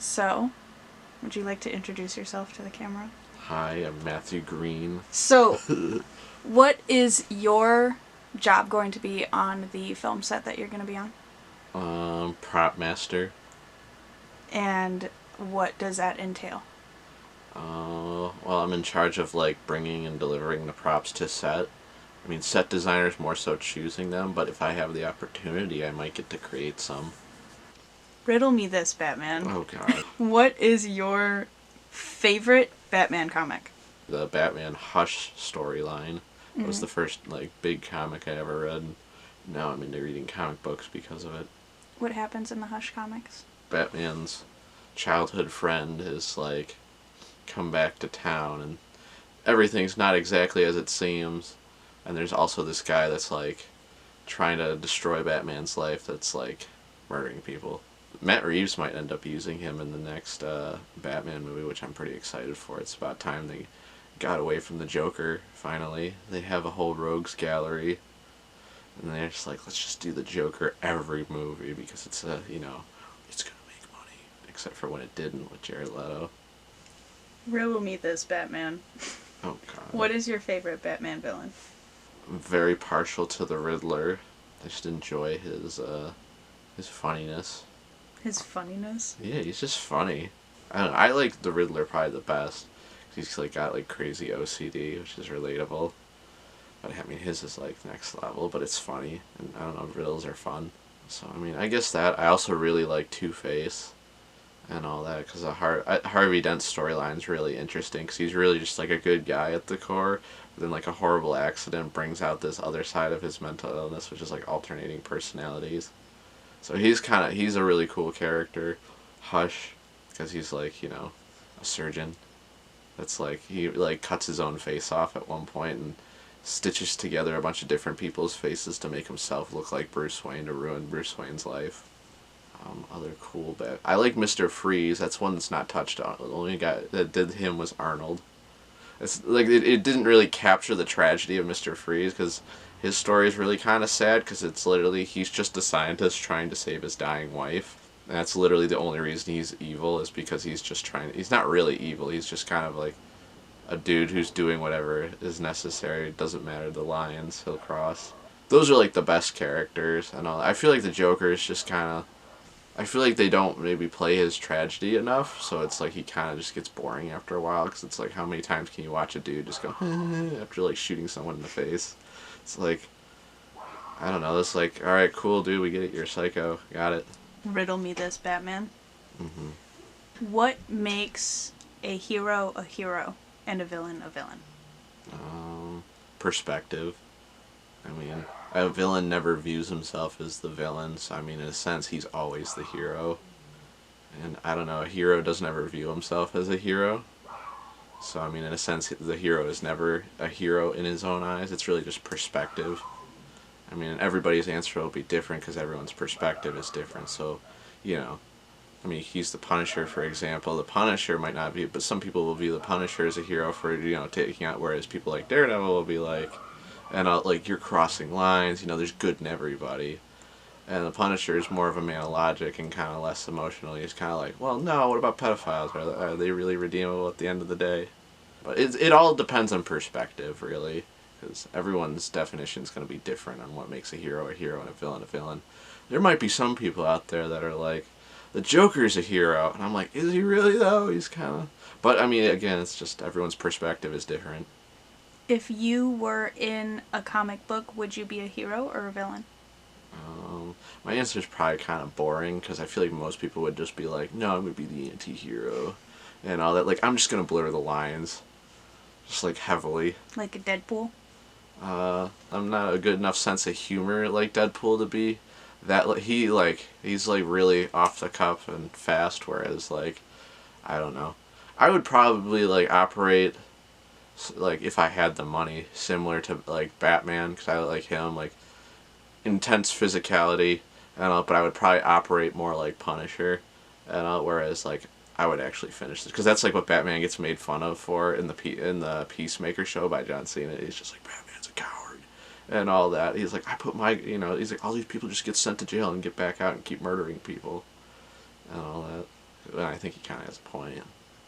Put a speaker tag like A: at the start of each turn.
A: So, would you like to introduce yourself to the camera?
B: Hi, I'm Matthew Green.
A: So, what is your job going to be on the film set that you're going to be on?
B: Prop master.
A: And what does that entail?
B: Well, I'm in charge of like bringing and delivering the props to set. I mean, set designers more so choosing them, but if I have the opportunity, I might get to create some.
A: Riddle me this, Batman.
B: Oh god.
A: What is your favorite Batman comic?
B: The Batman Hush storyline was the first like big comic I ever read. Now I'm into reading comic books because of it.
A: What happens in the Hush comics?
B: Batman's childhood friend is like come back to town and everything's not exactly as it seems. And there's also this guy that's like trying to destroy Batman's life that's like murdering people. Matt Reeves might end up using him in the next Batman movie, which I'm pretty excited for. It's about time they got away from the Joker, finally. They have a whole rogues gallery. And they're just like, let's just do the Joker every movie because it's it's going to make money. Except for when it didn't with Jared Leto.
A: Riddle me this, Batman.
B: Oh, God.
A: What is your favorite Batman villain?
B: I'm very partial to the Riddler. I just enjoy his funniness.
A: His funniness?
B: Yeah, he's just funny. I don't know, I like the Riddler probably the best. He's like got like crazy OCD, which is relatable. But I mean, his is like next level, but it's funny. And I don't know, riddles are fun. So I mean, I guess that. I also really like Two-Face and all that because Harvey Dent's storyline's really interesting because he's really just like a good guy at the core. But then like a horrible accident brings out this other side of his mental illness, which is like alternating personalities. So he's a really cool character. Hush, because he's like, a surgeon. That's like, he like cuts his own face off at one point and stitches together a bunch of different people's faces to make himself look like Bruce Wayne to ruin Bruce Wayne's life. Other cool I like Mr. Freeze. That's one that's not touched on. The only guy that did him was Arnold. It's like it didn't really capture the tragedy of Mr. Freeze because his story is really kind of sad because it's literally he's just a scientist trying to save his dying wife. And that's literally the only reason he's evil is because he's just trying. He's not really evil. He's just kind of like a dude who's doing whatever is necessary. It doesn't matter the lines he'll cross. Those are like the best characters and all. I feel like the Joker is just kind of. I feel like they don't maybe play his tragedy enough, so it's like he kind of just gets boring after a while because it's like how many times can you watch a dude just go after like shooting someone in the face? It's like, I don't know, it's like, alright, cool dude, we get it, you're a psycho, got it.
A: Riddle me this, Batman.
B: Mm-hmm.
A: What makes a hero and a villain a villain?
B: Perspective. I mean, a villain never views himself as the villain, so I mean, in a sense, he's always the hero. And I don't know, a hero doesn't ever view himself as a hero. So, I mean, in a sense, the hero is never a hero in his own eyes. It's really just perspective. I mean, everybody's answer will be different because everyone's perspective is different. So, I mean, he's the Punisher, for example. The Punisher might not be, but some people will view the Punisher as a hero for, taking out, whereas people like Daredevil will be like, and like, you're crossing lines, there's good in everybody. And the Punisher is more of a man of logic and kind of less emotional. He's kind of like, well, no, what about pedophiles? Are they really redeemable at the end of the day? But it all depends on perspective, really, because everyone's definition is going to be different on what makes a hero and a villain a villain. There might be some people out there that are like, the Joker's a hero, and I'm like, is he really though? He's kind of... But, I mean, again, it's just everyone's perspective is different.
A: If you were in a comic book, would you be a hero or a villain?
B: My answer is probably kind of boring because I feel like most people would just be like, no, I'm going to be the anti-hero and all that. Like, I'm just going to blur the lines. Just, like, heavily.
A: Like a Deadpool?
B: I'm not a good enough sense of humor like Deadpool to be that. He's, like, really off the cuff and fast, whereas, like, I don't know. I would probably, like, operate, like, if I had the money, similar to, like, Batman, because I like him, like, intense physicality, but I would probably operate more like Punisher, whereas like I would actually finish this because that's like what Batman gets made fun of for in the Peacemaker show by John Cena. He's just like Batman's a coward and all that. He's like he's like all these people just get sent to jail and get back out and keep murdering people and all that. I think he kind of has a point.